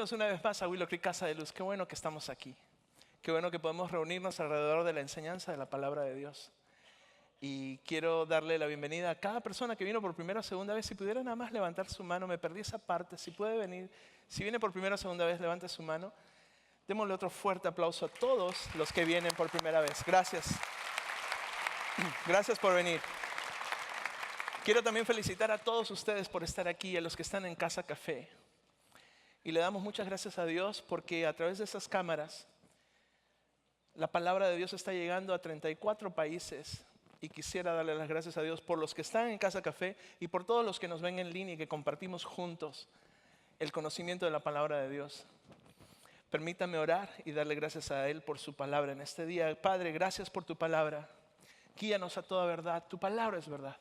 Bienvenidos una vez más a Willow Creek Casa de Luz. Qué bueno que estamos aquí. Qué bueno que podemos reunirnos alrededor de la enseñanza de la palabra de Dios. Y quiero darle la bienvenida a cada persona que vino por primera o segunda vez. Si pudiera nada más levantar su mano, me perdí esa parte. Si puede venir, si viene por primera o segunda vez, levante su mano. Démosle otro fuerte aplauso a todos los que vienen por primera vez. Gracias. Gracias por venir. Quiero también felicitar a todos ustedes por estar aquí, a los que están en Casa Café. Y le damos muchas gracias a Dios porque a través de esas cámaras la palabra de Dios está llegando a 34 países. Y quisiera darle las gracias a Dios por los que están en Casa Café y por todos los que nos ven en línea y que compartimos juntos el conocimiento de la palabra de Dios. Permítame orar y darle gracias a Él por su palabra en este día. Padre, gracias por tu palabra. Guíanos a toda verdad. Tu palabra es verdad.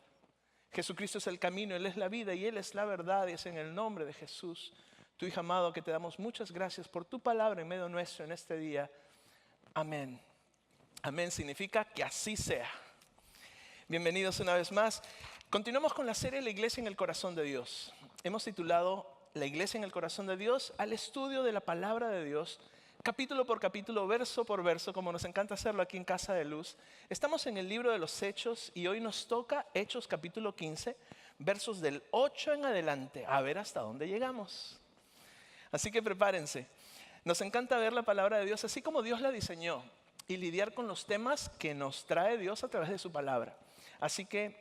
Jesucristo es el camino, Él es la vida y Él es la verdad. Y es en el nombre de Jesús, tu Hijo amado, que te damos muchas gracias por tu palabra en medio nuestro en este día. Amén. Amén significa que así sea. Bienvenidos una vez más. Continuamos con la serie La Iglesia en el Corazón de Dios. Hemos titulado La Iglesia en el Corazón de Dios al estudio de la palabra de Dios, capítulo por capítulo, verso por verso, como nos encanta hacerlo aquí en Casa de Luz. Estamos en el libro de los Hechos y hoy nos toca Hechos capítulo 15, versos del 8 en adelante, a ver hasta dónde llegamos. Así que prepárense. Nos encanta ver la palabra de Dios así como Dios la diseñó y lidiar con los temas que nos trae Dios a través de su palabra. Así que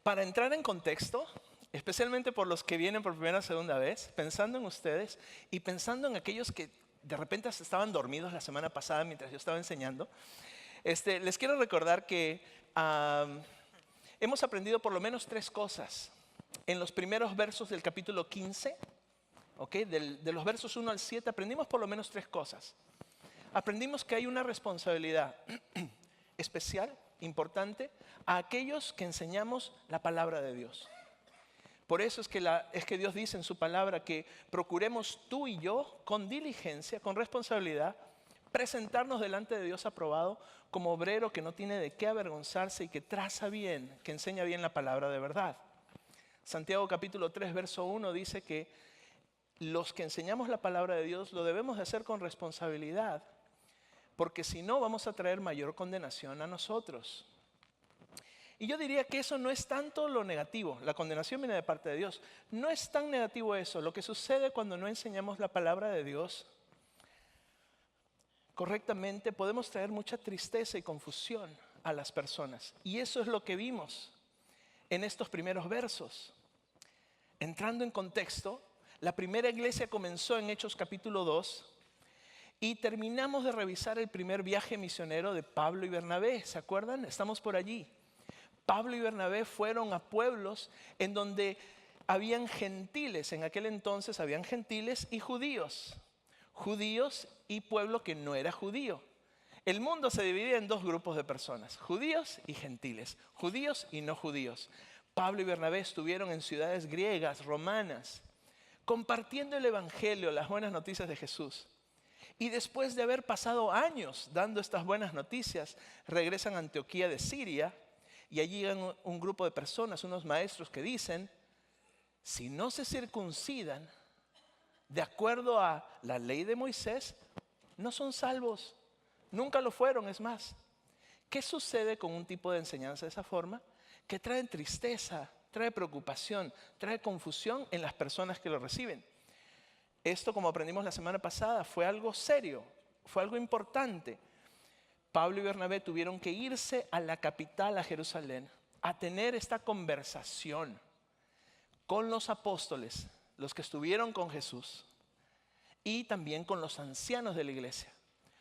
para entrar en contexto, especialmente por los que vienen por primera o segunda vez, pensando en ustedes y pensando en aquellos que de repente estaban dormidos la semana pasada mientras yo estaba enseñando, les quiero recordar que hemos aprendido por lo menos 3 cosas en los primeros versos del capítulo 15. Okay, de los versos 1 al 7 aprendimos por lo menos 3 cosas. Aprendimos que hay una responsabilidad especial, importante, a aquellos que enseñamos la palabra de Dios. Por eso es que Dios dice en su palabra que procuremos tú y yo con diligencia, con responsabilidad, presentarnos delante de Dios aprobado como obrero que no tiene de qué avergonzarse y que traza bien, que enseña bien la palabra de verdad. Santiago capítulo 3, verso 1 dice que los que enseñamos la palabra de Dios lo debemos de hacer con responsabilidad, porque si no vamos a traer mayor condenación a nosotros. Y yo diría que eso no es tanto lo negativo, la condenación viene de parte de Dios. No es tan negativo eso, lo que sucede cuando no enseñamos la palabra de Dios correctamente, podemos traer mucha tristeza y confusión a las personas. Y eso es lo que vimos en estos primeros versos. Entrando en contexto, la primera iglesia comenzó en Hechos capítulo 2 y terminamos de revisar el primer viaje misionero de Pablo y Bernabé. ¿Se acuerdan? Estamos por allí. Pablo y Bernabé fueron a pueblos en donde habían gentiles. En aquel entonces habían gentiles y judíos. Judíos y pueblo que no era judío. El mundo se dividía en 2 grupos de personas, judíos y gentiles, judíos y no judíos. Pablo y Bernabé estuvieron en ciudades griegas, romanas, compartiendo el evangelio, las buenas noticias de Jesús. Y después de haber pasado años dando estas buenas noticias, regresan a Antioquía de Siria y allí llegan un grupo de personas, unos maestros que dicen, si no se circuncidan de acuerdo a la ley de Moisés, no son salvos. Nunca lo fueron, es más. ¿Qué sucede con un tipo de enseñanza de esa forma? Que traen tristeza, trae preocupación, trae confusión en las personas que lo reciben. Esto, como aprendimos la semana pasada, fue algo serio, fue algo importante. Pablo y Bernabé tuvieron que irse a la capital, a Jerusalén, a tener esta conversación con los apóstoles, los que estuvieron con Jesús, y también con los ancianos de la iglesia.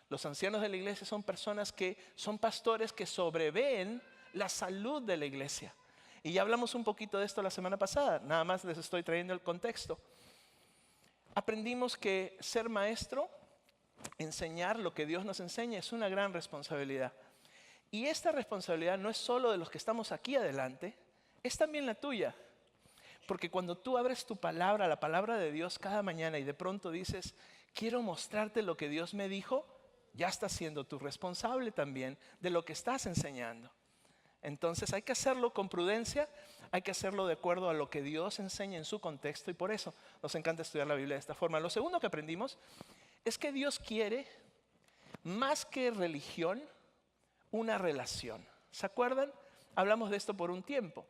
Los ancianos de la iglesia son personas que son pastores que sobreveen la salud de la iglesia. Y ya hablamos un poquito de esto la semana pasada, nada más les estoy trayendo el contexto. Aprendimos que ser maestro, enseñar lo que Dios nos enseña, es una gran responsabilidad. Y esta responsabilidad no es solo de los que estamos aquí adelante, es también la tuya. Porque cuando tú abres tu palabra, la palabra de Dios cada mañana y de pronto dices, quiero mostrarte lo que Dios me dijo, ya estás siendo tú responsable también de lo que estás enseñando. Entonces hay que hacerlo con prudencia, Hay que hacerlo de acuerdo a lo que Dios enseña en su contexto y por eso nos encanta estudiar la Biblia de esta forma. Lo segundo que aprendimos es que Dios quiere, más que religión, una relación. ¿Se acuerdan? Hablamos de esto por un tiempo.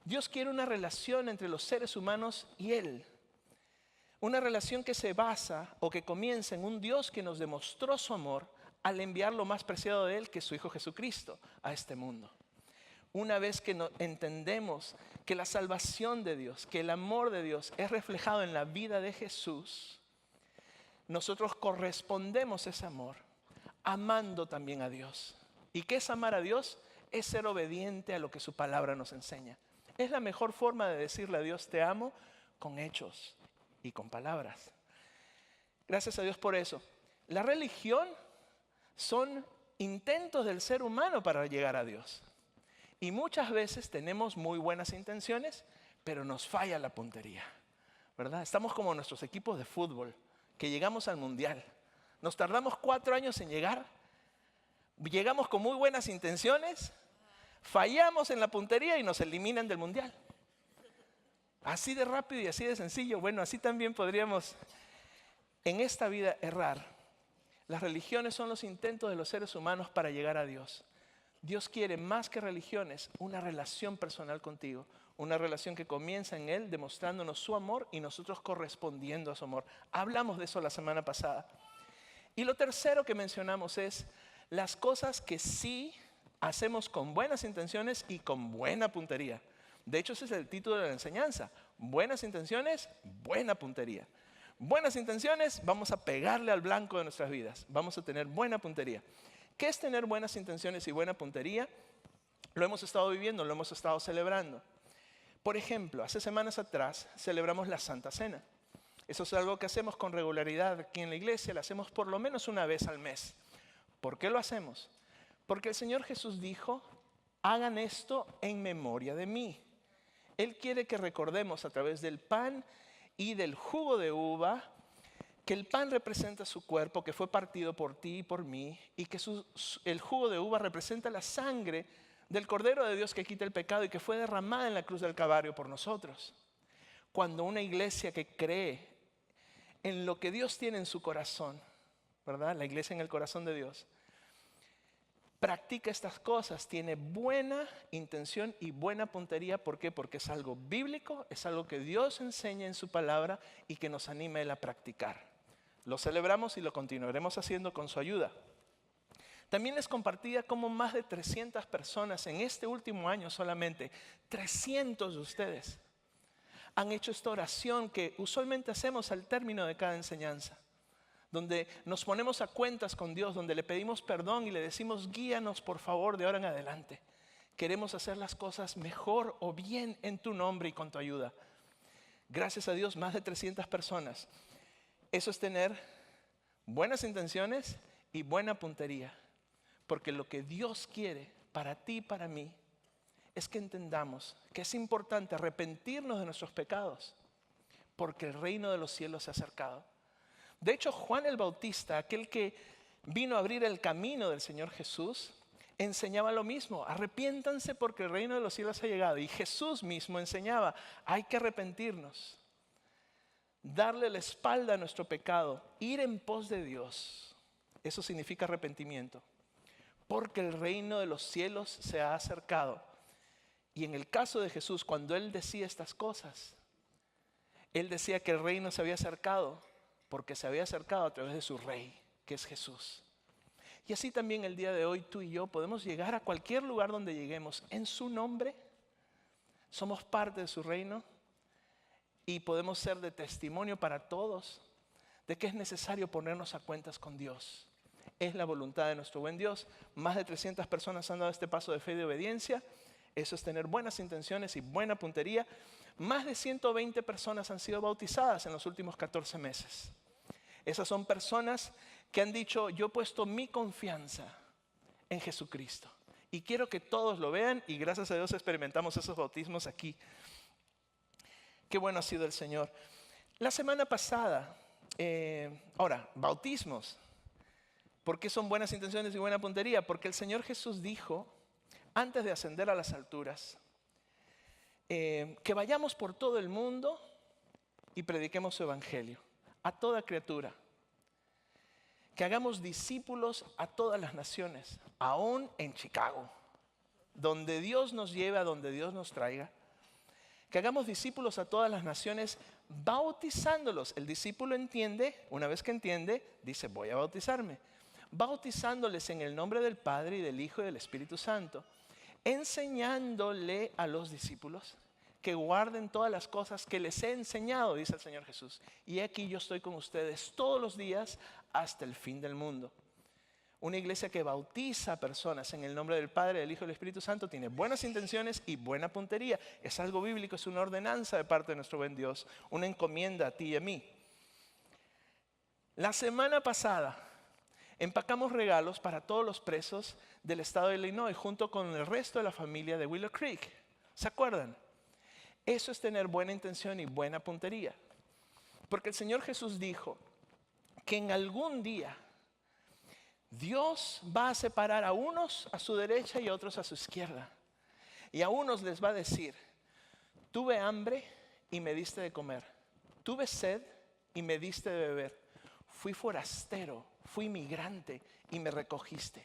Dios quiere una relación entre los seres humanos y Él. Una relación que se basa o que comienza en un Dios que nos demostró su amor al enviar lo más preciado de Él, que es su Hijo Jesucristo, a este mundo. Una vez que entendemos que la salvación de Dios, que el amor de Dios es reflejado en la vida de Jesús, nosotros correspondemos ese amor amando también a Dios. ¿Y qué es amar a Dios? Es ser obediente a lo que su palabra nos enseña. Es la mejor forma de decirle a Dios te amo con hechos y con palabras. Gracias a Dios por eso. La religión son intentos del ser humano para llegar a Dios. Y muchas veces tenemos muy buenas intenciones, pero nos falla la puntería, ¿verdad? Estamos como nuestros equipos de fútbol, que llegamos al mundial. Nos tardamos 4 años en llegar. Llegamos con muy buenas intenciones, fallamos en la puntería y nos eliminan del mundial. Así de rápido y así de sencillo. Bueno, así también podríamos en esta vida errar. Las religiones son los intentos de los seres humanos para llegar a Dios. Dios quiere más que religiones, una relación personal contigo, una relación que comienza en Él demostrándonos su amor y nosotros correspondiendo a su amor. Hablamos de eso la semana pasada. Y lo tercero que mencionamos es las cosas que sí hacemos con buenas intenciones y con buena puntería. De hecho, ese es el título de la enseñanza. Buenas intenciones, buena puntería. Buenas intenciones, vamos a pegarle al blanco de nuestras vidas. Vamos a tener buena puntería. ¿Qué es tener buenas intenciones y buena puntería? Lo hemos estado viviendo, lo hemos estado celebrando. Por ejemplo, hace semanas atrás celebramos la Santa Cena. Eso es algo que hacemos con regularidad aquí en la iglesia, lo hacemos por lo menos una vez al mes. ¿Por qué lo hacemos? Porque el Señor Jesús dijo, hagan esto en memoria de mí. Él quiere que recordemos a través del pan y del jugo de uva, que el pan representa su cuerpo, que fue partido por ti y por mí, y que el jugo de uva representa la sangre del Cordero de Dios que quita el pecado y que fue derramada en la cruz del Calvario por nosotros. Cuando una iglesia que cree en lo que Dios tiene en su corazón, ¿verdad? La iglesia en el corazón de Dios, practica estas cosas, tiene buena intención y buena puntería. ¿Por qué? Porque es algo bíblico, es algo que Dios enseña en su palabra y que nos anima a Él a practicar. Lo celebramos y lo continuaremos haciendo con su ayuda. También les compartía cómo más de 300 personas en este último año solamente, 300 de ustedes, han hecho esta oración que usualmente hacemos al término de cada enseñanza, donde nos ponemos a cuentas con Dios, donde le pedimos perdón y le decimos, guíanos por favor de ahora en adelante. Queremos hacer las cosas mejor o bien en tu nombre y con tu ayuda. Gracias a Dios, más de 300 personas. Eso es tener buenas intenciones y buena puntería. Porque lo que Dios quiere para ti y para mí es que entendamos que es importante arrepentirnos de nuestros pecados, porque el reino de los cielos se ha acercado. De hecho, Juan el Bautista, aquel que vino a abrir el camino del Señor Jesús, enseñaba lo mismo. Arrepiéntanse porque el reino de los cielos ha llegado. Y Jesús mismo enseñaba, hay que arrepentirnos, darle la espalda a nuestro pecado, ir en pos de Dios. Eso significa arrepentimiento. Porque el reino de los cielos se ha acercado. Y en el caso de Jesús, cuando Él decía estas cosas, Él decía que el reino se había acercado porque se había acercado a través de su Rey, que es Jesús. Y así también el día de hoy tú y yo podemos llegar a cualquier lugar donde lleguemos en su nombre. Somos parte de su reino y podemos ser de testimonio para todos de que es necesario ponernos a cuentas con Dios. Es la voluntad de nuestro buen Dios. Más de 300 personas han dado este paso de fe y de obediencia. Eso es tener buenas intenciones y buena puntería. Más de 120 personas han sido bautizadas en los últimos 14 meses. Esas son personas que han dicho, yo he puesto mi confianza en Jesucristo. Y quiero que todos lo vean y gracias a Dios experimentamos esos bautismos aquí. Qué bueno ha sido el Señor. La semana pasada, bautismos. ¿Por qué son buenas intenciones y buena puntería? Porque el Señor Jesús dijo, antes de ascender a las alturas, que vayamos por todo el mundo y prediquemos su evangelio a toda criatura. Que hagamos discípulos a todas las naciones, aún en Chicago, donde Dios nos lleve, a donde Dios nos traiga. Que hagamos discípulos a todas las naciones, bautizándolos. El discípulo entiende, una vez que entiende, dice: voy a bautizarme. Bautizándoles en el nombre del Padre y del Hijo y del Espíritu Santo, enseñándole a los discípulos que guarden todas las cosas que les he enseñado, dice el Señor Jesús. Y aquí yo estoy con ustedes todos los días hasta el fin del mundo. Una iglesia que bautiza a personas en el nombre del Padre, del Hijo y del Espíritu Santo tiene buenas intenciones y buena puntería. Es algo bíblico, es una ordenanza de parte de nuestro buen Dios, una encomienda a ti y a mí. La semana pasada empacamos regalos para todos los presos del estado de Illinois, junto con el resto de la familia de Willow Creek. ¿Se acuerdan? Eso es tener buena intención y buena puntería. Porque el Señor Jesús dijo que en algún día Dios va a separar a unos a su derecha y a otros a su izquierda. Y a unos les va a decir: tuve hambre y me diste de comer. Tuve sed y me diste de beber. Fui forastero, fui migrante y me recogiste.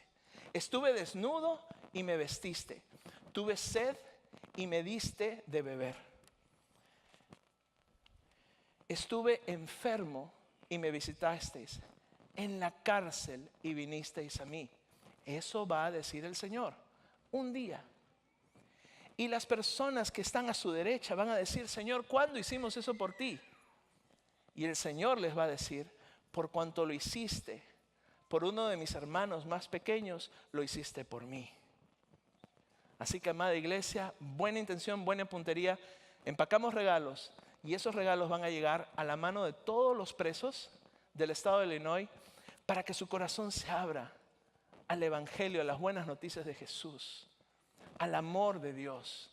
Estuve desnudo y me vestiste. Tuve sed y me diste de beber. Estuve enfermo y me visitasteis. En la cárcel y vinisteis a mí. Eso va a decir el Señor un día. Y las personas que están a su derecha van a decir: Señor, ¿cuándo hicimos eso por ti? Y el Señor les va a decir: por cuanto lo hiciste por uno de mis hermanos más pequeños, lo hiciste por mí. Así que, amada iglesia, buena intención, buena puntería. Empacamos regalos y esos regalos van a llegar a la mano de todos los presos del estado de Illinois, para que su corazón se abra al evangelio, a las buenas noticias de Jesús, al amor de Dios.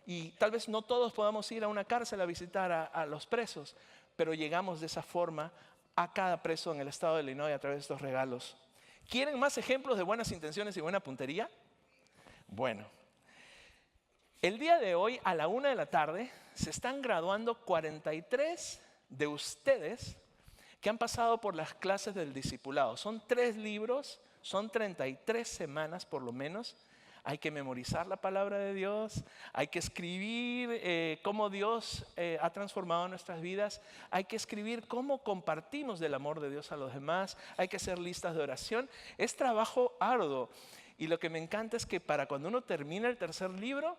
Y tal vez no todos podamos ir a una cárcel a visitar a los presos, pero llegamos de esa forma a cada preso en el estado de Illinois a través de estos regalos. ¿Quieren más ejemplos de buenas intenciones y buena puntería? Bueno, el día de hoy a la 1 de la tarde se están graduando 43 de ustedes que han pasado por las clases del discipulado. Son 3 libros, son 33 semanas por lo menos. Hay que memorizar la palabra de Dios, hay que escribir cómo Dios ha transformado nuestras vidas, hay que escribir cómo compartimos del amor de Dios a los demás, hay que hacer listas de oración. Es trabajo arduo, y lo que me encanta es que para cuando uno termina el tercer libro,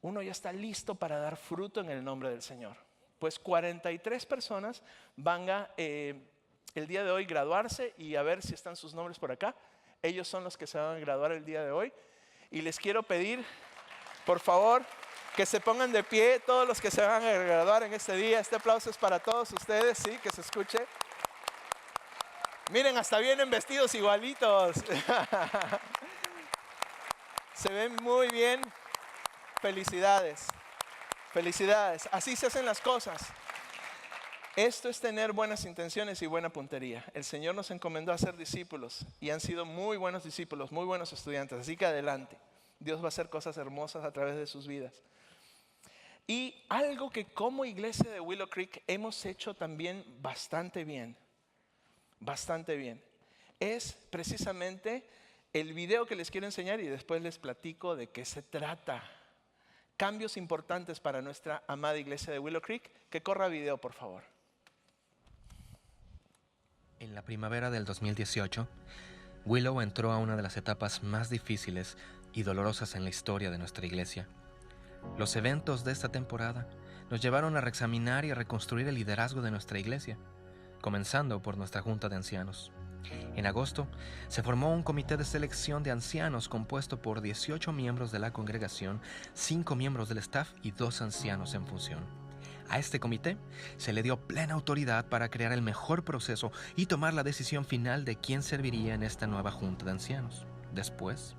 uno ya está listo para dar fruto en el nombre del Señor. Pues 43 personas van a el día de hoy graduarse, y a ver si están sus nombres por acá. Ellos son los que se van a graduar el día de hoy. Y les quiero pedir, por favor, que se pongan de pie todos los que se van a graduar en este día. Este aplauso es para todos ustedes, sí, que se escuche. Miren, hasta vienen vestidos igualitos. Se ven muy bien. Felicidades. Felicidades. Así se hacen las cosas. Esto es tener buenas intenciones y buena puntería. El Señor nos encomendó a ser discípulos y han sido muy buenos discípulos, muy buenos estudiantes. Así que adelante. Dios va a hacer cosas hermosas a través de sus vidas. Y algo que como iglesia de Willow Creek hemos hecho también bastante bien, es precisamente el video que les quiero enseñar, y después les platico de qué se trata. Cambios importantes para nuestra amada iglesia de Willow Creek. Que corra video, por favor. En la primavera del 2018, Willow entró a una de las etapas más difíciles y dolorosas en la historia de nuestra iglesia. Los eventos de esta temporada nos llevaron a reexaminar y a reconstruir el liderazgo de nuestra iglesia, comenzando por nuestra junta de ancianos. En agosto, se formó un comité de selección de ancianos compuesto por 18 miembros de la congregación, 5 miembros del staff y 2 ancianos en función. A este comité se le dio plena autoridad para crear el mejor proceso y tomar la decisión final de quién serviría en esta nueva junta de ancianos. Después,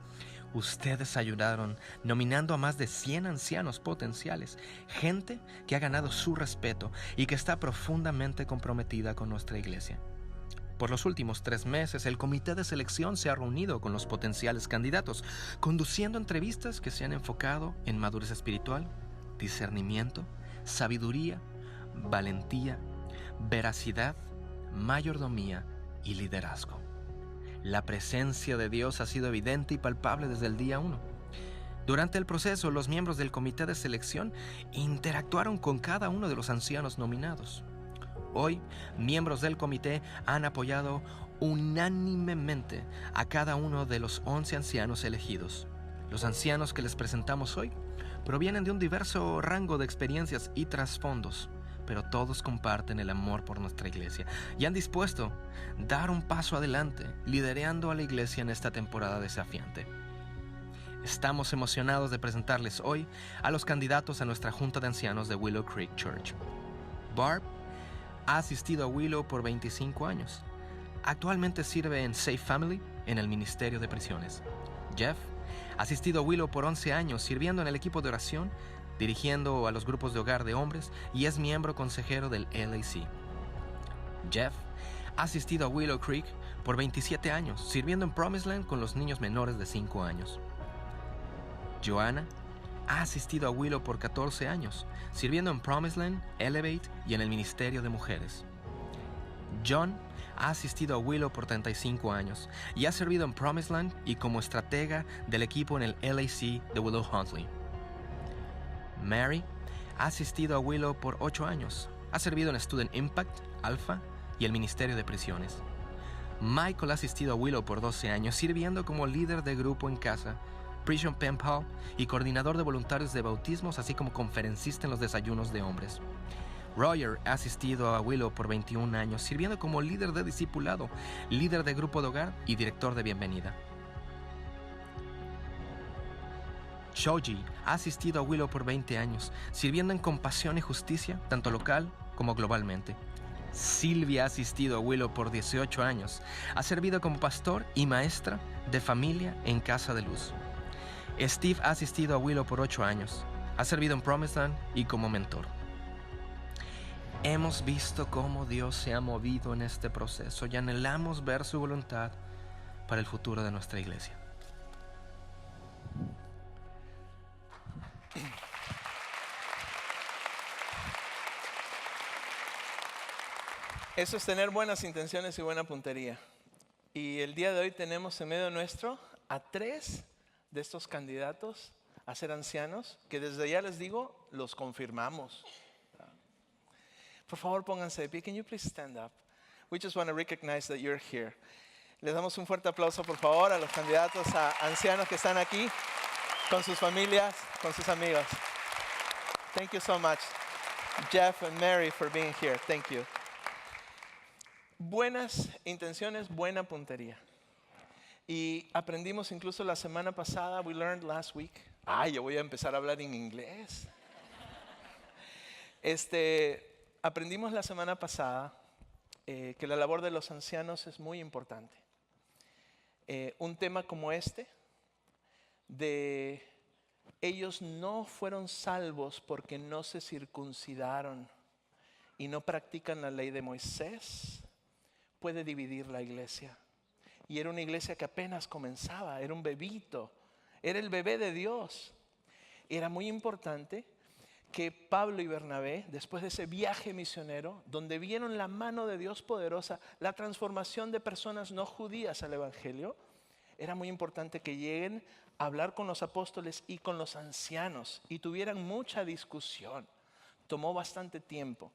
ustedes ayudaron nominando a más de 100 ancianos potenciales, gente que ha ganado su respeto y que está profundamente comprometida con nuestra iglesia. Por los últimos 3 meses, el comité de selección se ha reunido con los potenciales candidatos, conduciendo entrevistas que se han enfocado en madurez espiritual, discernimiento, sabiduría, valentía, veracidad, mayordomía y liderazgo. La presencia de Dios ha sido evidente y palpable desde el día 1. Durante el proceso, los miembros del comité de selección interactuaron con cada uno de los ancianos nominados. Hoy, miembros del comité han apoyado unánimemente a cada uno de los 11 ancianos elegidos. Los ancianos que les presentamos hoy provienen de un diverso rango de experiencias y trasfondos, pero todos comparten el amor por nuestra iglesia y han dispuesto a dar un paso adelante, liderando a la iglesia en esta temporada desafiante. Estamos emocionados de presentarles hoy a los candidatos a nuestra Junta de Ancianos de Willow Creek Church. Barb ha asistido a Willow por 25 años. Actualmente sirve en Safe Family en el Ministerio de Prisiones. Jeff ha asistido a Willow por 11 años, sirviendo en el equipo de oración, dirigiendo a los grupos de hogar de hombres y es miembro consejero del LAC. Jeff ha asistido a Willow Creek por 27 años, sirviendo en Promised Land con los niños menores de 5 años. Joanna ha asistido a Willow por 14 años, sirviendo en Promised Land, Elevate y en el Ministerio de Mujeres. John ha asistido a Willow por 35 años y ha servido en Promised Land y como estratega del equipo en el LAC de Willow Huntley. Mary ha asistido a Willow por 8 años, ha servido en Student Impact, Alpha y el Ministerio de Prisiones. Michael ha asistido a Willow por 12 años, sirviendo como líder de grupo en casa, Prison Pen Pal y coordinador de voluntarios de bautismos, así como conferencista en los desayunos de hombres. Roger ha asistido a Willow por 21 años, sirviendo como líder de discipulado, líder de grupo de hogar y director de bienvenida. Shoji ha asistido a Willow por 20 años, sirviendo en compasión y justicia, tanto local como globalmente. Silvia ha asistido a Willow por 18 años, ha servido como pastor y maestra de familia en Casa de Luz. Steve ha asistido a Willow por 8 años, ha servido en Promised Land y como mentor. Hemos visto cómo Dios se ha movido en este proceso y anhelamos ver su voluntad para el futuro de nuestra iglesia. Eso es tener buenas intenciones y buena puntería. Y el día de hoy tenemos en medio nuestro a 3 de estos candidatos a ser ancianos, que desde ya les digo, los confirmamos. Por favor, pónganse de pie. Can you please stand up? We just want to recognize that you're here. Les damos un fuerte aplauso, por favor, a los candidatos a ancianos que están aquí, con sus familias, con sus amigos. Thank you so much, Jeff and Mary, for being here. Thank you. Buenas intenciones, buena puntería. Y aprendimos incluso la semana pasada, we learned last week. Yo voy a empezar a hablar en inglés. Aprendimos la semana pasada que la labor de los ancianos es muy importante. Un tema como de ellos no fueron salvos porque no se circuncidaron y no practican la ley de Moisés, puede dividir la iglesia. Y era una iglesia que apenas comenzaba, era un bebito, era el bebé de Dios. Era muy importante que Pablo y Bernabé, después de ese viaje misionero, donde vieron la mano de Dios poderosa, la transformación de personas no judías al evangelio, era muy importante que lleguen a hablar con los apóstoles y con los ancianos y tuvieran mucha discusión. Tomó bastante tiempo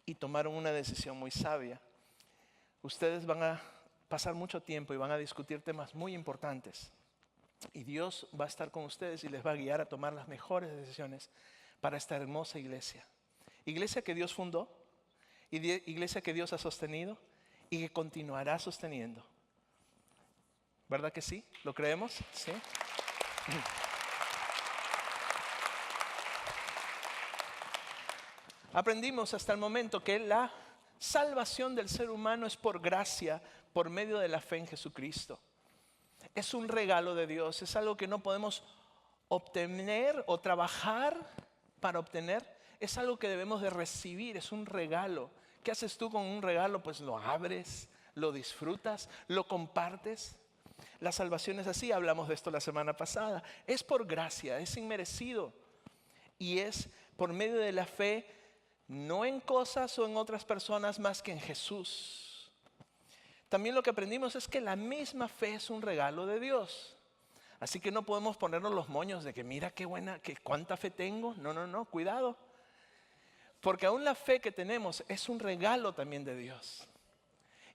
y tomaron una decisión muy sabia. Ustedes van a pasar mucho tiempo y van a discutir temas muy importantes. Y Dios va a estar con ustedes y les va a guiar a tomar las mejores decisiones para esta hermosa iglesia. Iglesia que Dios fundó, iglesia que Dios ha sostenido y que continuará sosteniendo. ¿Verdad que sí? ¿Lo creemos? ¿Sí? Aprendimos hasta el momento que la salvación del ser humano es por gracia, por medio de la fe en Jesucristo. Es un regalo de Dios, es algo que no podemos obtener o trabajar para obtener. Es algo que debemos de recibir, es un regalo. ¿Qué haces tú con un regalo? Pues lo abres, lo disfrutas, lo compartes. La salvación es así, hablamos de esto la semana pasada. Es por gracia, es inmerecido. Y es por medio de la fe, no en cosas o en otras personas más que en Jesús. También lo que aprendimos es que la misma fe es un regalo de Dios. Así que no podemos ponernos los moños de que mira qué buena, que cuánta fe tengo. No, cuidado. Porque aún la fe que tenemos es un regalo también de Dios.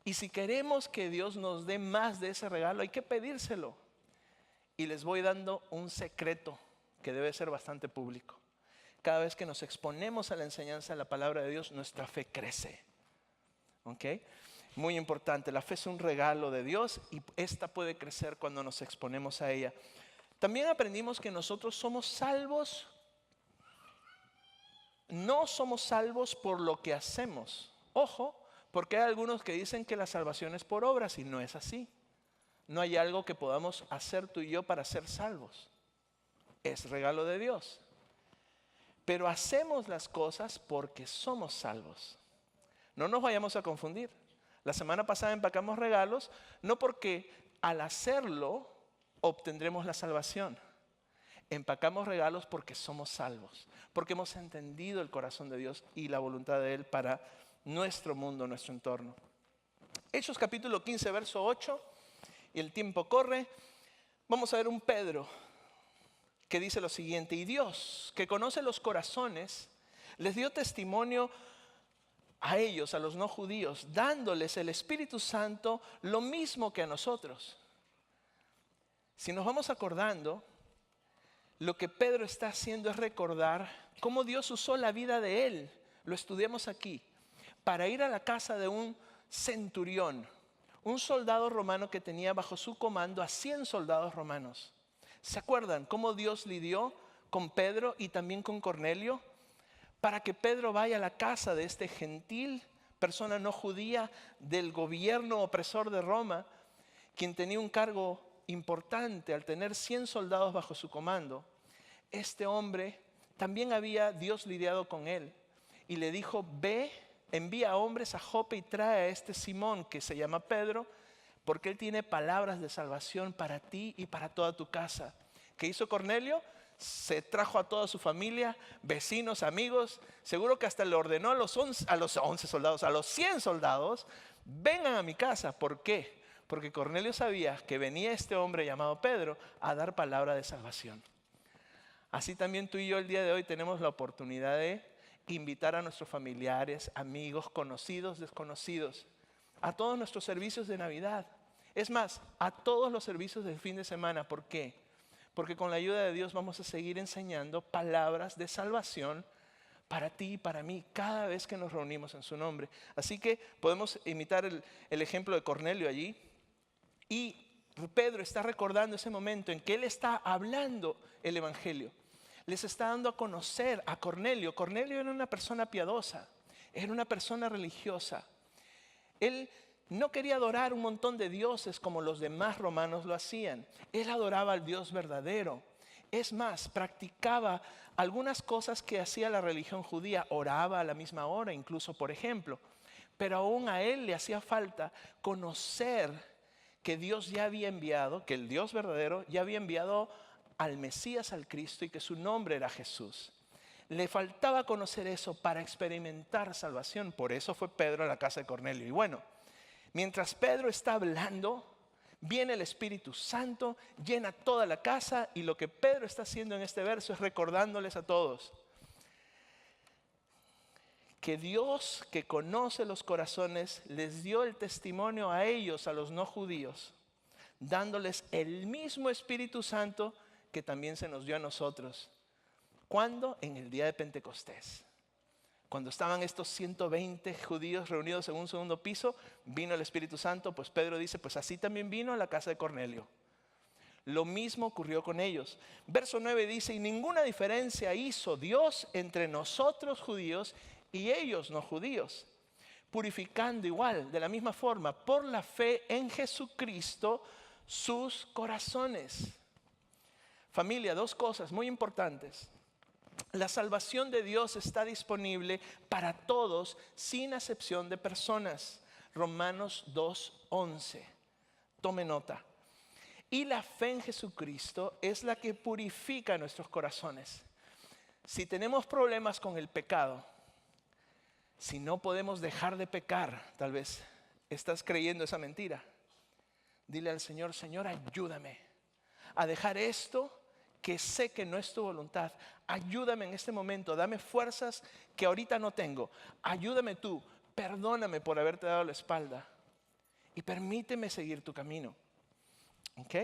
Y si queremos que Dios nos dé más de ese regalo, hay que pedírselo. Y les voy dando un secreto que debe ser bastante público. Cada vez que nos exponemos a la enseñanza de la palabra de Dios, nuestra fe crece. ¿Ok? Muy importante, la fe es un regalo de Dios y esta puede crecer cuando nos exponemos a ella. También aprendimos que nosotros somos salvos. No somos salvos por lo que hacemos. Ojo, porque hay algunos que dicen que la salvación es por obras y no es así. No hay algo que podamos hacer tú y yo para ser salvos. Es regalo de Dios. Pero hacemos las cosas porque somos salvos. No nos vayamos a confundir. La semana pasada empacamos regalos, no porque al hacerlo obtendremos la salvación. Empacamos regalos porque somos salvos, porque hemos entendido el corazón de Dios y la voluntad de Él para nuestro mundo, nuestro entorno. Hechos capítulo 15, verso 8, y el tiempo corre. Vamos a ver un Pedro que dice lo siguiente: y Dios, que conoce los corazones, les dio testimonio a ellos, a los no judíos, dándoles el Espíritu Santo lo mismo que a nosotros. Si nos vamos acordando, lo que Pedro está haciendo es recordar cómo Dios usó la vida de él, lo estudiamos aquí, para ir a la casa de un centurión, un soldado romano que tenía bajo su comando a 100 soldados romanos. ¿Se acuerdan cómo Dios lidió con Pedro y también con Cornelio? Para que Pedro vaya a la casa de este gentil, persona no judía del gobierno opresor de Roma, quien tenía un cargo importante al tener 100 soldados bajo su comando. Este hombre también había Dios lidiado con él y le dijo: ve, envía hombres a Jope y trae a este Simón que se llama Pedro, porque él tiene palabras de salvación para ti y para toda tu casa. ¿Qué hizo Cornelio? Se trajo a toda su familia, vecinos, amigos. Seguro que hasta le ordenó a los 11 soldados, a los 100 soldados: vengan a mi casa. ¿Por qué? Porque Cornelio sabía que venía este hombre llamado Pedro a dar palabra de salvación. Así también tú y yo el día de hoy tenemos la oportunidad de invitar a nuestros familiares, amigos, conocidos, desconocidos, a todos nuestros servicios de Navidad. Es más, a todos los servicios del fin de semana. ¿Por qué? Porque con la ayuda de Dios vamos a seguir enseñando palabras de salvación para ti y para mí cada vez que nos reunimos en su nombre. Así que podemos imitar el ejemplo de Cornelio allí. Y Pedro está recordando ese momento en que él está hablando el evangelio. Les está dando a conocer a Cornelio. Cornelio era una persona piadosa, era una persona religiosa. Él no quería adorar un montón de dioses como los demás romanos lo hacían. Él adoraba al Dios verdadero. Es más, practicaba algunas cosas que hacía la religión judía. Oraba a la misma hora, incluso, por ejemplo. Pero aún a él le hacía falta conocer que Dios ya había enviado, que el Dios verdadero ya había enviado al Mesías, al Cristo, y que su nombre era Jesús. Le faltaba conocer eso para experimentar salvación. Por eso fue Pedro a la casa de Cornelio. Y bueno, mientras Pedro está hablando, viene el Espíritu Santo, llena toda la casa, y lo que Pedro está haciendo en este verso es recordándoles a todos que Dios, que conoce los corazones, les dio el testimonio a ellos, a los no judíos, dándoles el mismo Espíritu Santo que también se nos dio a nosotros. ¿Cuándo? En el día de Pentecostés. Cuando estaban estos 120 judíos reunidos en un segundo piso, vino el Espíritu Santo. Pues Pedro dice, pues así también vino a la casa de Cornelio. Lo mismo ocurrió con ellos. Verso 9 dice: y ninguna diferencia hizo Dios entre nosotros judíos y ellos no judíos, purificando igual, de la misma forma, por la fe en Jesucristo, sus corazones. Familia, dos cosas muy importantes. La salvación de Dios está disponible para todos, sin acepción de personas. Romanos 2:11. Tome nota. Y la fe en Jesucristo es la que purifica nuestros corazones. Si tenemos problemas con el pecado, si no podemos dejar de pecar, tal vez estás creyendo esa mentira. Dile al Señor, Señor, ayúdame a dejar esto que sé que no es tu voluntad. Ayúdame en este momento, dame fuerzas que ahorita no tengo. Ayúdame tú, perdóname por haberte dado la espalda y permíteme seguir tu camino. ¿Ok?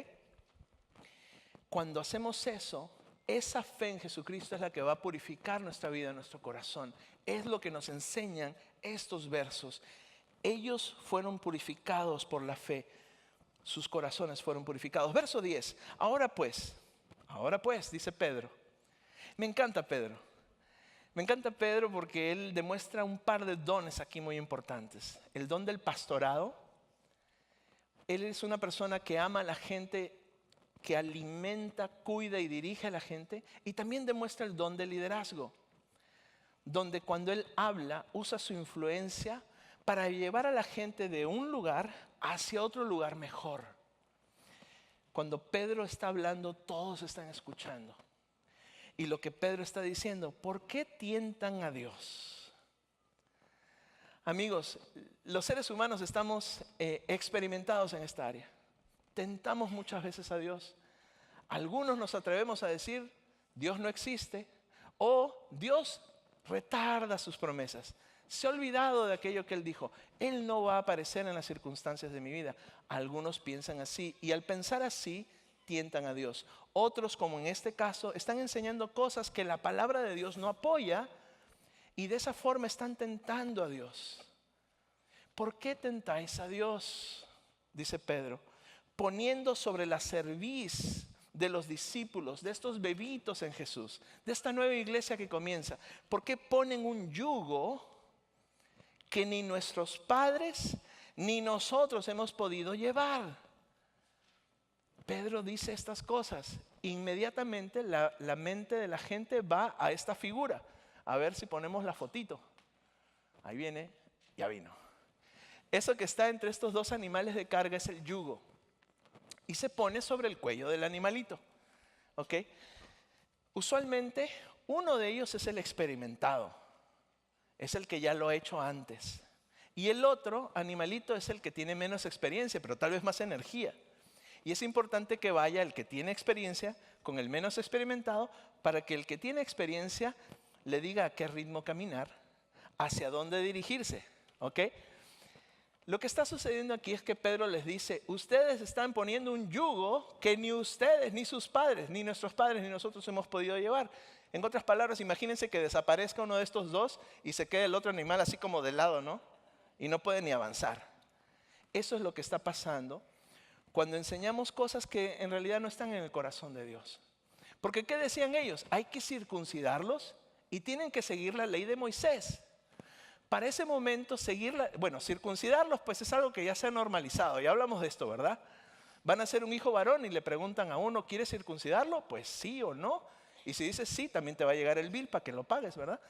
Cuando hacemos eso, esa fe en Jesucristo es la que va a purificar nuestra vida, nuestro corazón. Es lo que nos enseñan estos versos. Ellos fueron purificados por la fe. Sus corazones fueron purificados. Verso 10. Ahora pues, dice Pedro. Me encanta Pedro. Me encanta Pedro porque él demuestra un par de dones aquí muy importantes. El don del pastorado. Él es una persona que ama a la gente, que alimenta, cuida y dirige a la gente. Y también demuestra el don del liderazgo, donde cuando él habla, usa su influencia para llevar a la gente de un lugar hacia otro lugar mejor. Cuando Pedro está hablando, todos están escuchando. Y lo que Pedro está diciendo, ¿por qué tientan a Dios? Amigos, los seres humanos estamos experimentados en esta área. Tentamos muchas veces a Dios. Algunos nos atrevemos a decir, Dios no existe, o Dios retarda sus promesas. Se ha olvidado de aquello que Él dijo. Él no va a aparecer en las circunstancias de mi vida. Algunos piensan así y al pensar así tientan a Dios. Otros, como en este caso, están enseñando cosas que la palabra de Dios no apoya y de esa forma están tentando a Dios. ¿Por qué tentáis a Dios? Dice Pedro, poniendo sobre la cerviz de los discípulos, de estos bebitos en Jesús, de esta nueva iglesia que comienza. ¿Por qué ponen un yugo que ni nuestros padres ni nosotros hemos podido llevar? Pedro dice estas cosas. Inmediatamente la mente de la gente va a esta figura. A ver si ponemos la fotito. Ahí viene, ya vino. Eso que está entre estos dos animales de carga es el yugo. Y se pone sobre el cuello del animalito. ¿Ok? Usualmente uno de ellos es el experimentado. Es el que ya lo ha hecho antes. Y el otro animalito es el que tiene menos experiencia, pero tal vez más energía. Y es importante que vaya el que tiene experiencia con el menos experimentado para que el que tiene experiencia le diga a qué ritmo caminar, hacia dónde dirigirse. ¿Ok? Lo que está sucediendo aquí es que Pedro les dice, ustedes están poniendo un yugo que ni ustedes, ni sus padres, ni nuestros padres, ni nosotros hemos podido llevar. En otras palabras, imagínense que desaparezca uno de estos dos y se quede el otro animal así como de lado, ¿no? Y no puede ni avanzar. Eso es lo que está pasando cuando enseñamos cosas que en realidad no están en el corazón de Dios. Porque ¿qué decían ellos? Hay que circuncidarlos y tienen que seguir la ley de Moisés. Para ese momento circuncidarlos pues es algo que ya se ha normalizado. Ya hablamos de esto, ¿verdad? Van a ser un hijo varón y le preguntan a uno, ¿quieres circuncidarlo? Pues sí o no. Y si dices sí, también te va a llegar el bill para que lo pagues, ¿verdad?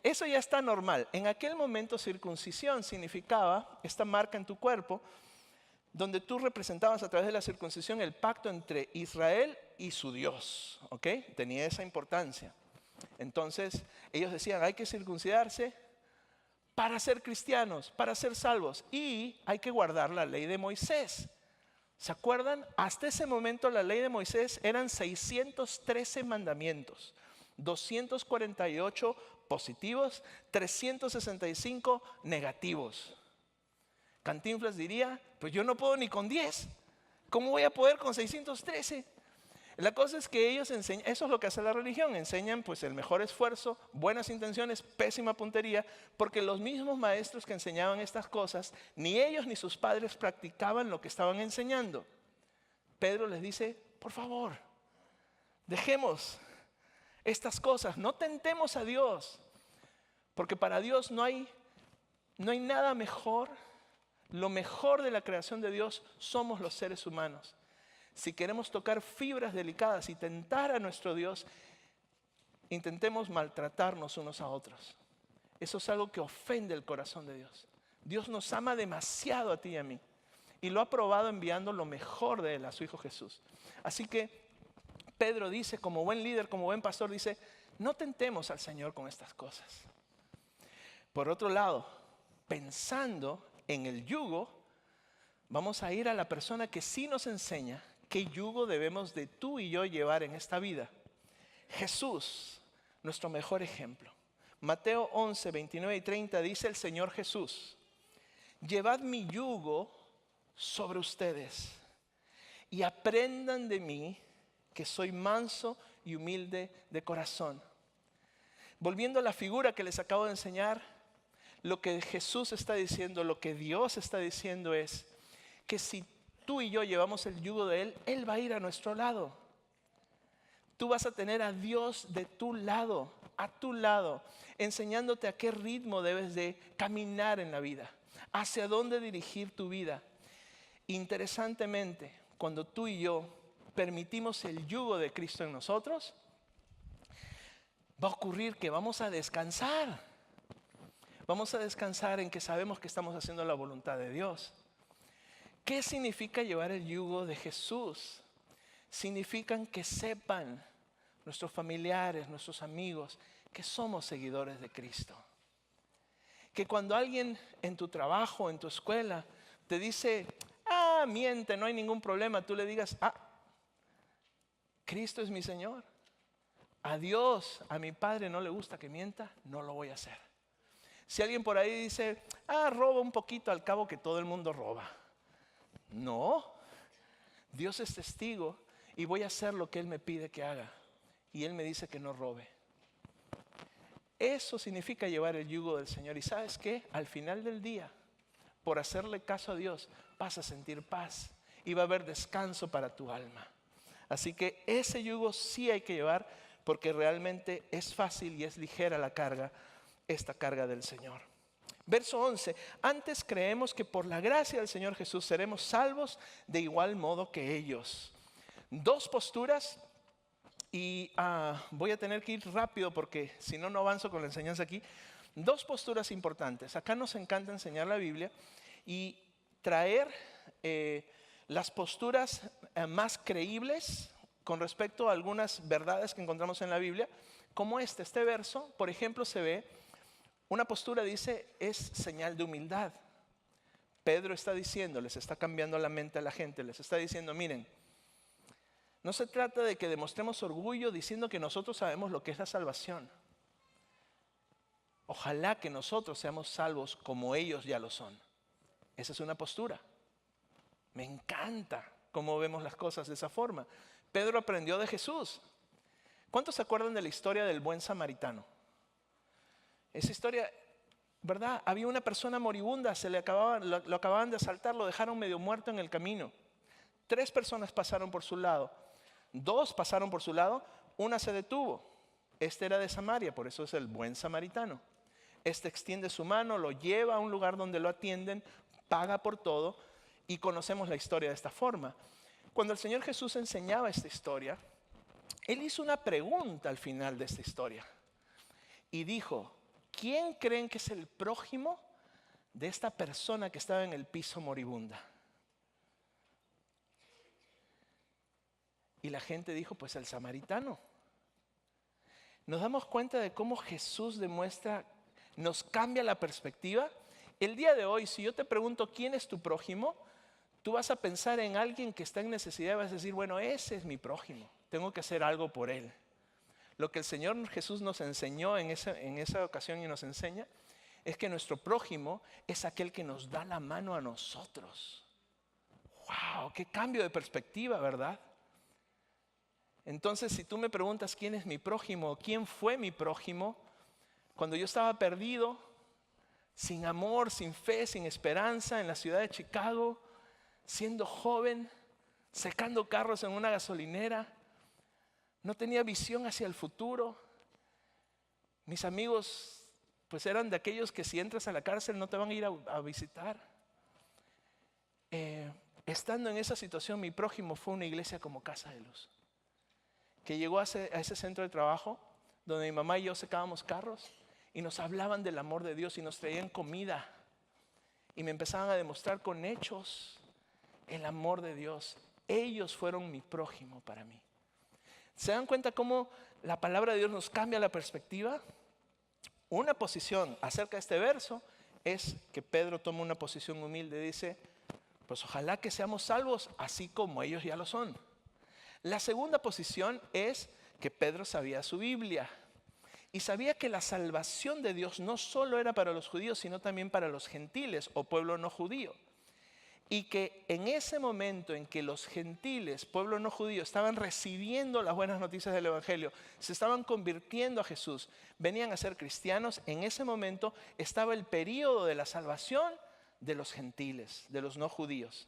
Eso ya está normal. En aquel momento circuncisión significaba esta marca en tu cuerpo donde tú representabas a través de la circuncisión el pacto entre Israel y su Dios. ¿Ok? Tenía esa importancia. Entonces ellos decían, hay que circuncidarse para ser cristianos, para ser salvos. Y hay que guardar la ley de Moisés. ¿Se acuerdan? Hasta ese momento la ley de Moisés eran 613 mandamientos, 248 positivos, 365 negativos. Cantinflas diría, pues yo no puedo ni con 10. ¿Cómo voy a poder con 613? La cosa es que ellos enseñan, eso es lo que hace la religión, enseñan pues el mejor esfuerzo, buenas intenciones, pésima puntería, porque los mismos maestros que enseñaban estas cosas, ni ellos ni sus padres practicaban lo que estaban enseñando. Pedro les dice, por favor, dejemos estas cosas, no tentemos a Dios, porque para Dios no hay nada mejor. Lo mejor de la creación de Dios somos los seres humanos. Si queremos tocar fibras delicadas y tentar a nuestro Dios, intentemos maltratarnos unos a otros. Eso es algo que ofende el corazón de Dios. Dios nos ama demasiado a ti y a mí. Y lo ha probado enviando lo mejor de Él, a su Hijo Jesús. Así que Pedro dice, como buen líder, como buen pastor, dice, no tentemos al Señor con estas cosas. Por otro lado, pensando en el yugo, vamos a ir a la persona que sí nos enseña qué yugo debemos de tú y yo llevar en esta vida. Jesús, nuestro mejor ejemplo. Mateo 11, 29 y 30 dice el Señor Jesús: llevad mi yugo sobre ustedes y aprendan de mí, que soy manso y humilde de corazón. Volviendo a la figura que les acabo de enseñar, lo que Jesús está diciendo, lo que Dios está diciendo es que si tú y yo llevamos el yugo de Él, Él va a ir a nuestro lado. Tú vas a tener a Dios de tu lado, a tu lado, enseñándote a qué ritmo debes de caminar en la vida, hacia dónde dirigir tu vida. Interesantemente, cuando tú y yo permitimos el yugo de Cristo en nosotros, va a ocurrir que vamos a descansar. Vamos a descansar en que sabemos que estamos haciendo la voluntad de Dios. ¿Qué significa llevar el yugo de Jesús? Significan que sepan nuestros familiares, nuestros amigos, que somos seguidores de Cristo. Que cuando alguien en tu trabajo, en tu escuela, te dice, miente, no hay ningún problema, tú le digas, Cristo es mi Señor. A Dios, a mi Padre no le gusta que mienta, no lo voy a hacer. Si alguien por ahí dice, roba un poquito, al cabo que todo el mundo roba. No, Dios es testigo y voy a hacer lo que Él me pide que haga. Y Él me dice que no robe. Eso significa llevar el yugo del Señor. ¿Y sabes qué? Al final del día, por hacerle caso a Dios, vas a sentir paz y va a haber descanso para tu alma. Así que ese yugo sí hay que llevar, porque realmente es fácil y es ligera la carga, esta carga del Señor. Verso 11, antes creemos que por la gracia del Señor Jesús seremos salvos de igual modo que ellos. Dos posturas y voy a tener que ir rápido porque si no, no avanzo con la enseñanza aquí. Dos posturas importantes. Acá nos encanta enseñar la Biblia y traer las posturas más creíbles con respecto a algunas verdades que encontramos en la Biblia, como este verso, por ejemplo, se ve una postura, dice, es señal de humildad. Pedro está diciendo, les está cambiando la mente a la gente, les está diciendo, miren, no se trata de que demostremos orgullo diciendo que nosotros sabemos lo que es la salvación. Ojalá que nosotros seamos salvos como ellos ya lo son. Esa es una postura. Me encanta cómo vemos las cosas de esa forma. Pedro aprendió de Jesús. ¿Cuántos se acuerdan de la historia del buen samaritano? Esa historia, ¿verdad? Había una persona moribunda, lo acababan de asaltar, lo dejaron medio muerto en el camino. 3 personas pasaron por su lado. 2 pasaron por su lado, una se detuvo. Este era de Samaria, por eso es el buen samaritano. Este extiende su mano, lo lleva a un lugar donde lo atienden, paga por todo y conocemos la historia de esta forma. Cuando el Señor Jesús enseñaba esta historia, Él hizo una pregunta al final de esta historia y dijo, ¿quién creen que es el prójimo de esta persona que estaba en el piso moribunda? Y la gente dijo, pues el samaritano. Nos damos cuenta de cómo Jesús demuestra, nos cambia la perspectiva. El día de hoy, si yo te pregunto quién es tu prójimo, tú vas a pensar en alguien que está en necesidad y vas a decir, bueno, ese es mi prójimo, tengo que hacer algo por él. Lo que el Señor Jesús nos enseñó en esa ocasión y nos enseña es que nuestro prójimo es aquel que nos da la mano a nosotros. ¡Wow! ¡Qué cambio de perspectiva!, ¿verdad? Entonces, si tú me preguntas quién es mi prójimo, quién fue mi prójimo, cuando yo estaba perdido, sin amor, sin fe, sin esperanza en la ciudad de Chicago, siendo joven, secando carros en una gasolinera, no tenía visión hacia el futuro. Mis amigos pues eran de aquellos que si entras a la cárcel no te van a ir a visitar. Estando en esa situación, mi prójimo fue una iglesia como Casa de Luz, que llegó a ese centro de trabajo donde mi mamá y yo secábamos carros y nos hablaban del amor de Dios y nos traían comida y me empezaban a demostrar con hechos el amor de Dios. Ellos fueron mi prójimo para mí. ¿Se dan cuenta cómo la palabra de Dios nos cambia la perspectiva? Una posición acerca de este verso es que Pedro toma una posición humilde. Dice, pues ojalá que seamos salvos así como ellos ya lo son. La segunda posición es que Pedro sabía su Biblia y sabía que la salvación de Dios no solo era para los judíos, sino también para los gentiles o pueblo no judío. Y que en ese momento en que los gentiles, pueblo no judío, estaban recibiendo las buenas noticias del Evangelio, se estaban convirtiendo a Jesús, venían a ser cristianos, en ese momento estaba el período de la salvación de los gentiles, de los no judíos.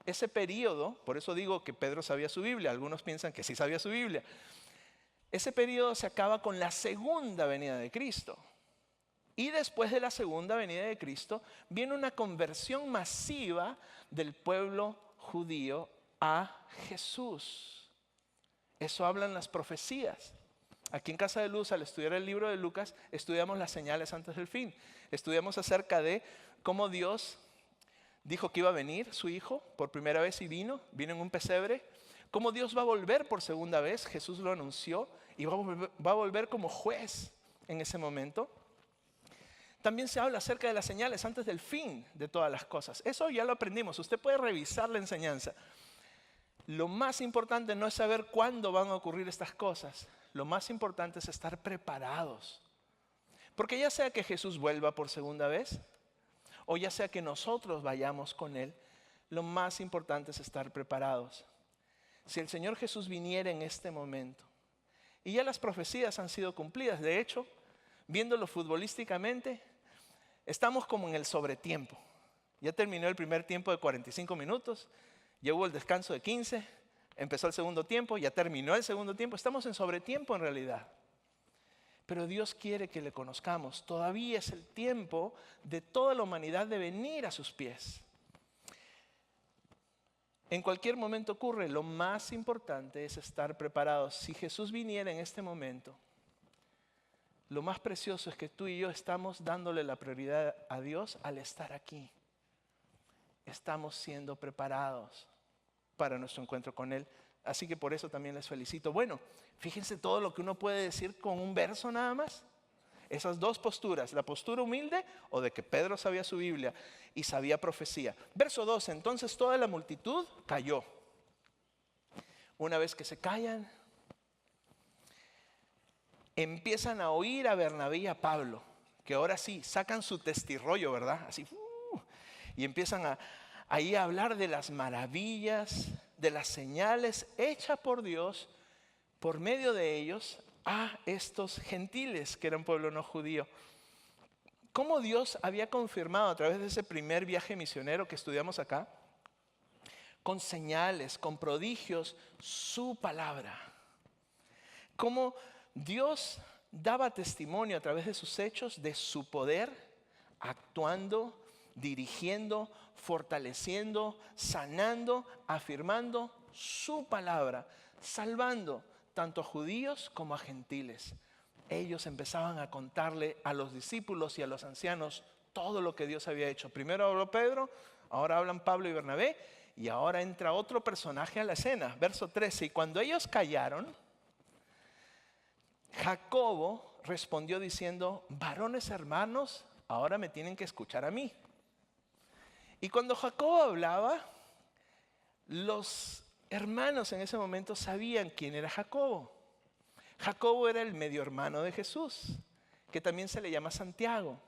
Ese período, por eso digo que Pedro sabía su Biblia, algunos piensan que sí sabía su Biblia. Ese período se acaba con la segunda venida de Cristo. Y después de la segunda venida de Cristo viene una conversión masiva del pueblo judío a Jesús. Eso hablan las profecías. Aquí en Casa de Luz, al estudiar el libro de Lucas, estudiamos las señales antes del fin. Estudiamos acerca de cómo Dios dijo que iba a venir su Hijo por primera vez y vino en un pesebre. Cómo Dios va a volver por segunda vez, Jesús lo anunció, y va a volver como juez en ese momento. También se habla acerca de las señales antes del fin de todas las cosas. Eso ya lo aprendimos. Usted puede revisar la enseñanza. Lo más importante no es saber cuándo van a ocurrir estas cosas. Lo más importante es estar preparados. Porque ya sea que Jesús vuelva por segunda vez, o ya sea que nosotros vayamos con Él, lo más importante es estar preparados. Si el Señor Jesús viniera en este momento, y ya las profecías han sido cumplidas, de hecho, viéndolo futbolísticamente, estamos como en el sobretiempo. Ya terminó el primer tiempo de 45 minutos, ya hubo el descanso de 15, empezó el segundo tiempo, ya terminó el segundo tiempo, estamos en sobretiempo en realidad. Pero Dios quiere que le conozcamos. Todavía es el tiempo de toda la humanidad de venir a sus pies. En cualquier momento ocurre, lo más importante es estar preparados. Si Jesús viniera en este momento, lo más precioso es que tú y yo estamos dándole la prioridad a Dios al estar aquí. Estamos siendo preparados para nuestro encuentro con Él. Así que por eso también les felicito. Bueno, fíjense todo lo que uno puede decir con un verso nada más. Esas dos posturas, la postura humilde o de que Pedro sabía su Biblia y sabía profecía. Verso 12, entonces toda la multitud cayó. Una vez que se callan, empiezan a oír a Bernabé y a Pablo, que ahora sí sacan su testirrollo, ¿verdad? Así, y empiezan ahí a hablar de las maravillas, de las señales hechas por Dios por medio de ellos a estos gentiles que eran pueblo no judío. ¿Cómo Dios había confirmado a través de ese primer viaje misionero que estudiamos acá? Con señales, con prodigios, su palabra. ¿Cómo Dios daba testimonio a través de sus hechos de su poder, actuando, dirigiendo, fortaleciendo, sanando, afirmando su palabra, salvando tanto a judíos como a gentiles? Ellos empezaban a contarle a los discípulos y a los ancianos todo lo que Dios había hecho. Primero habló Pedro, ahora hablan Pablo y Bernabé, y ahora entra otro personaje a la escena. Verso 13, y cuando ellos callaron, Jacobo respondió diciendo, varones hermanos, ahora me tienen que escuchar a mí. Y cuando Jacobo hablaba, los hermanos en ese momento sabían quién era Jacobo. Jacobo era el medio hermano de Jesús, que también se le llama Santiago.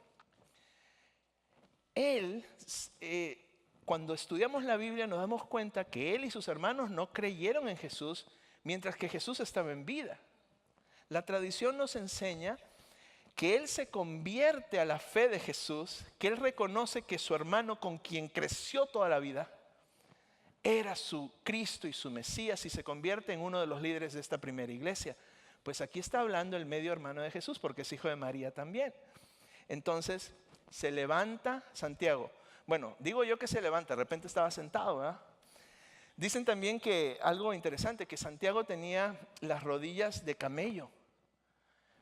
Él, cuando estudiamos la Biblia nos damos cuenta que él y sus hermanos no creyeron en Jesús mientras que Jesús estaba en vida. La tradición nos enseña que él se convierte a la fe de Jesús, que él reconoce que su hermano con quien creció toda la vida era su Cristo y su Mesías y se convierte en uno de los líderes de esta primera iglesia. Pues aquí está hablando el medio hermano de Jesús porque es hijo de María también. Entonces se levanta Santiago. Bueno, digo yo que se levanta, de repente estaba sentado, ¿verdad? Dicen también que algo interesante, que Santiago tenía las rodillas de camello,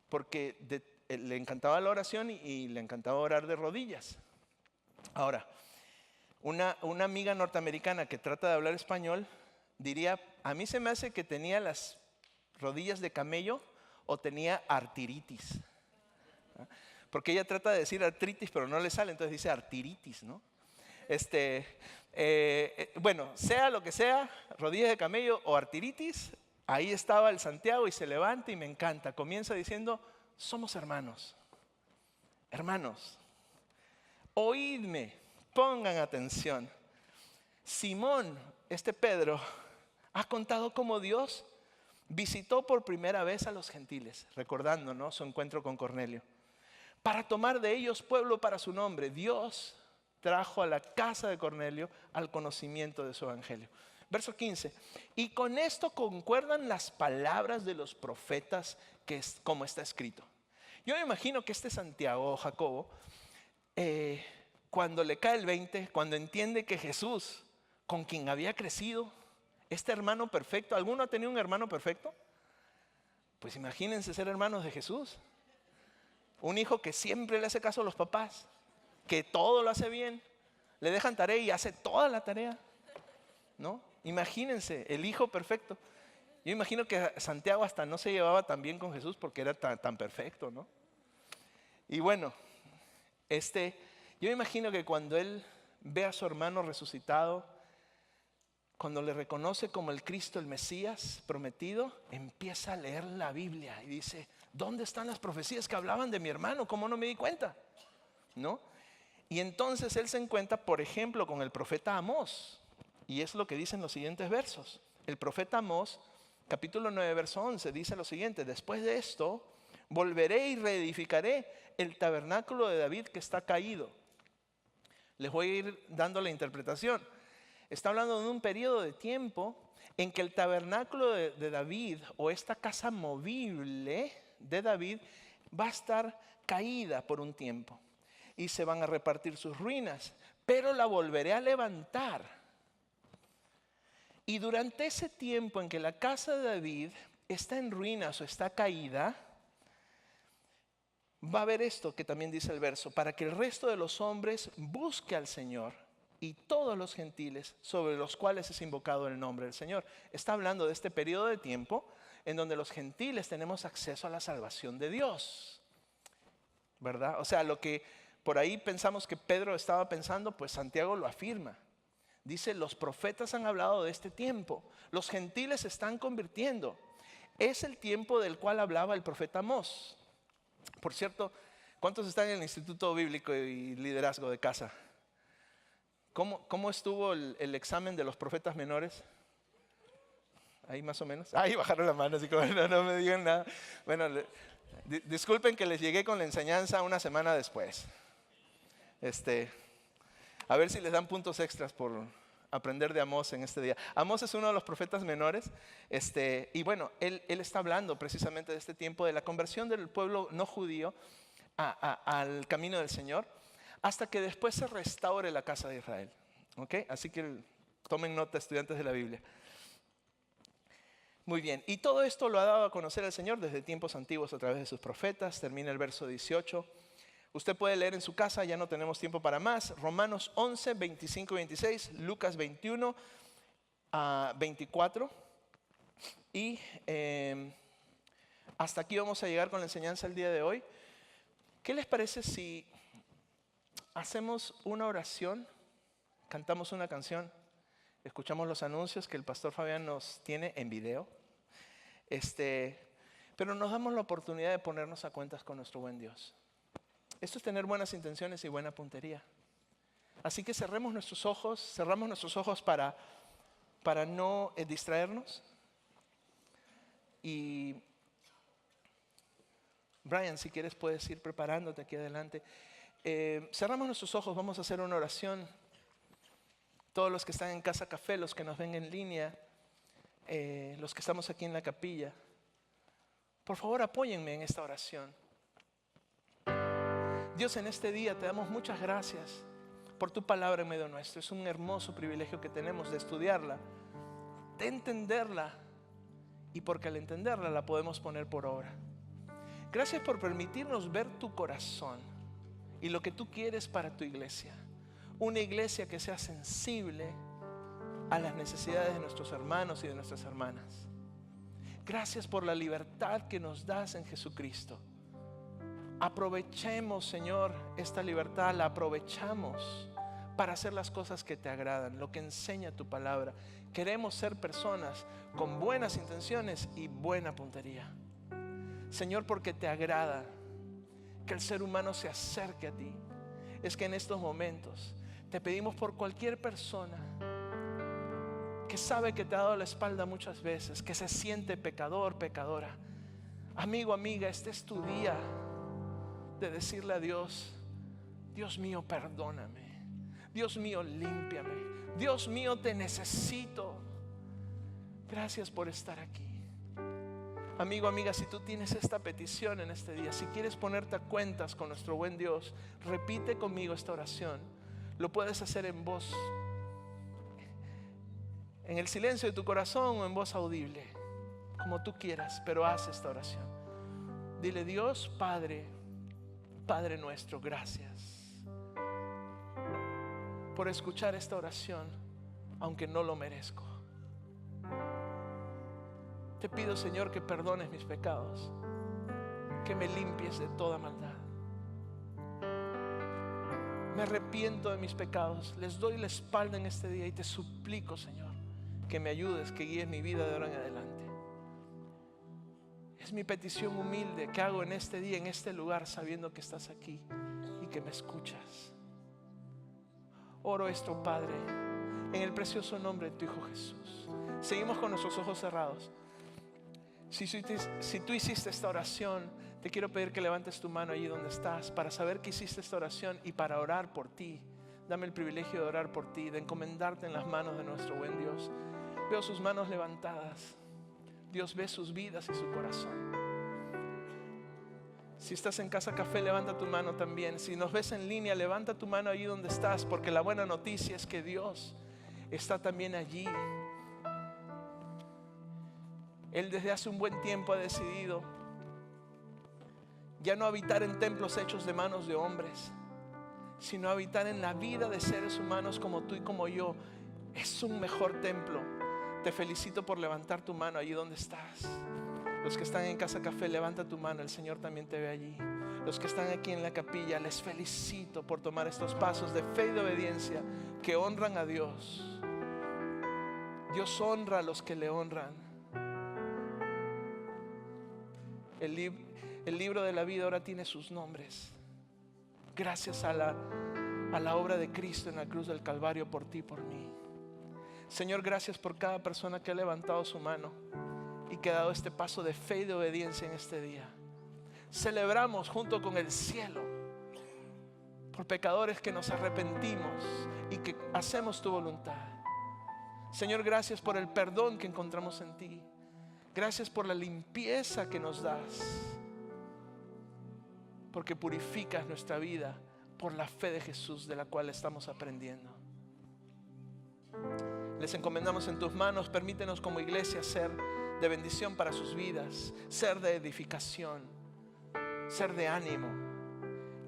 porque le encantaba la oración y le encantaba orar de rodillas. Ahora, una amiga norteamericana que trata de hablar español diría, a mí se me hace que tenía las rodillas de camello o tenía artritis. Porque ella trata de decir artritis, pero no le sale, entonces dice artiritis, ¿no? Bueno, sea lo que sea, rodillas de camello o artiritis, ahí estaba el Santiago y se levanta y me encanta. Comienza diciendo, somos hermanos. Hermanos, oídme, pongan atención. Simón, Pedro, ha contado cómo Dios visitó por primera vez a los gentiles, recordando, ¿no?, su encuentro con Cornelio, para tomar de ellos pueblo para su nombre. Dios trajo a la casa de Cornelio al conocimiento de su evangelio. Verso 15. Y con esto concuerdan las palabras de los profetas, que es como está escrito. Yo me imagino que Santiago o Jacobo, cuando le cae el 20, cuando entiende que Jesús, con quien había crecido, hermano perfecto. ¿Alguno ha tenido un hermano perfecto? Pues imagínense ser hermanos de Jesús. Un hijo que siempre le hace caso a los papás, que todo lo hace bien, le dejan tarea y hace toda la tarea, ¿no? Imagínense, el hijo perfecto. Yo imagino que Santiago hasta no se llevaba tan bien con Jesús porque era tan perfecto, ¿no? Y bueno, yo imagino que cuando él ve a su hermano resucitado, cuando le reconoce como el Cristo, el Mesías prometido, empieza a leer la Biblia y dice, ¿dónde están las profecías que hablaban de mi hermano? ¿Cómo no me di cuenta? ¿No? Y entonces él se encuentra, por ejemplo, con el profeta Amós. Y es lo que dicen los siguientes versos. El profeta Amós, capítulo 9, verso 11, dice lo siguiente: después de esto, volveré y reedificaré el tabernáculo de David que está caído. Les voy a ir dando la interpretación. Está hablando de un periodo de tiempo en que el tabernáculo de David, o esta casa movible de David, va a estar caída por un tiempo y se van a repartir sus ruinas, pero la volveré a levantar. Y durante ese tiempo en que la casa de David está en ruinas o está caída, va a haber esto que también dice el verso: para que el resto de los hombres busque al Señor y todos los gentiles sobre los cuales es invocado el nombre del Señor. Está hablando de este periodo de tiempo en donde los gentiles tenemos acceso a la salvación de Dios, ¿verdad? O sea, lo que por ahí pensamos que Pedro estaba pensando, pues Santiago lo afirma. Dice, los profetas han hablado de este tiempo. Los gentiles se están convirtiendo. Es el tiempo del cual hablaba el profeta Amós. Por cierto, ¿cuántos están en el Instituto Bíblico y Liderazgo de Casa? ¿Cómo estuvo el examen de los profetas menores? Ahí más o menos. Ahí bajaron la mano, así como no me digan nada. Bueno, disculpen que les llegué con la enseñanza una semana después. A ver si les dan puntos extras por aprender de Amós en este día. Amós es uno de los profetas menores, y bueno, él está hablando precisamente de este tiempo de la conversión del pueblo no judío al camino del Señor, hasta que después se restaure la casa de Israel. ¿Okay? Así que tomen nota, estudiantes de la Biblia. Muy bien, y todo esto lo ha dado a conocer el Señor desde tiempos antiguos a través de sus profetas. Termina el verso 18. Usted puede leer en su casa, ya no tenemos tiempo para más. Romanos 11, 25 y 26, Lucas 21 a 24. Y hasta aquí vamos a llegar con la enseñanza el día de hoy. ¿Qué les parece si hacemos una oración, cantamos una canción, escuchamos los anuncios que el pastor Fabián nos tiene en video? Pero nos damos la oportunidad de ponernos a cuentas con nuestro buen Dios. Esto es tener buenas intenciones y buena puntería. Así que cerramos nuestros ojos para no distraernos. Y Brian, si quieres puedes ir preparándote aquí adelante. Cerramos nuestros ojos, vamos a hacer una oración. Todos los que están en Casa Café, los que nos ven en línea, los que estamos aquí en la capilla, por favor apóyenme en esta oración. Dios, en este día te damos muchas gracias por tu palabra en medio nuestro. Es un hermoso privilegio que tenemos de estudiarla, de entenderla, y porque al entenderla la podemos poner por obra. Gracias por permitirnos ver tu corazón y lo que tú quieres para tu iglesia. Una iglesia que sea sensible a las necesidades de nuestros hermanos y de nuestras hermanas. Gracias por la libertad que nos das en Jesucristo. Aprovechemos, Señor, esta libertad, la aprovechamos para hacer las cosas que te agradan, lo que enseña tu palabra. Queremos ser personas con buenas intenciones y buena puntería. Señor, porque te agrada que el ser humano se acerque a ti. Es que en estos momentos te pedimos por cualquier persona que sabe que te ha dado la espalda muchas veces, que se siente pecador, pecadora. Amigo, amiga, este es tu día de decirle a Dios: Dios mío, perdóname. Dios mío, límpiame. Dios mío, te necesito. Gracias por estar aquí. Amigo, amiga, si tú tienes esta petición en este día, si quieres ponerte a cuentas con nuestro buen Dios, repite conmigo esta oración. Lo puedes hacer en voz, en el silencio de tu corazón o en voz audible, como tú quieras, pero haz esta oración. Dile: Dios Padre, Padre nuestro, gracias por escuchar esta oración, aunque no lo merezco. Te pido, Señor, que perdones mis pecados, que me limpies de toda maldad. Me arrepiento de mis pecados, les doy la espalda en este día y te suplico, Señor, que me ayudes, que guíes mi vida de ahora en adelante. Es mi petición humilde que hago en este día, en este lugar, sabiendo que estás aquí y que me escuchas. Oro esto, Padre, en el precioso nombre de tu Hijo Jesús. Seguimos con nuestros ojos cerrados. Si tú hiciste esta oración, te quiero pedir que levantes tu mano allí donde estás, para saber que hiciste esta oración y para orar por ti. Dame el privilegio de orar por ti, de encomendarte en las manos de nuestro buen Dios. Veo sus manos levantadas. Dios ve sus vidas y su corazón. Si estás en Casa Café, levanta tu mano también. Si nos ves en línea, levanta tu mano allí donde estás, porque la buena noticia es que Dios está también allí. Él desde hace un buen tiempo ha decidido ya no habitar en templos hechos de manos de hombres, sino habitar en la vida de seres humanos como tú y como yo. Es un mejor templo. Te felicito por levantar tu mano allí donde estás. Los que están en Casa Café, levanta tu mano, el Señor también te ve allí. Los que están aquí en la capilla, les felicito por tomar estos pasos de fe y de obediencia que honran a Dios. Dios honra a los que le honran. El libro de la vida ahora tiene sus nombres, gracias a la obra de Cristo en la cruz del Calvario por ti y por mí. Señor, gracias por cada persona que ha levantado su mano y que ha dado este paso de fe y de obediencia en este día. Celebramos junto con el cielo por pecadores que nos arrepentimos y que hacemos tu voluntad. Señor, gracias por el perdón que encontramos en ti. Gracias por la limpieza que nos das, porque purificas nuestra vida por la fe de Jesús, de la cual estamos aprendiendo. Les encomendamos en tus manos. Permítenos como iglesia ser de bendición para sus vidas, ser de edificación, ser de ánimo.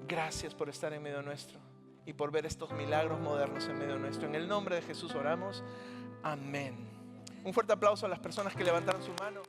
Gracias por estar en medio nuestro y por ver estos milagros modernos en medio nuestro. En el nombre de Jesús oramos. Amén. Un fuerte aplauso a las personas que levantaron su mano.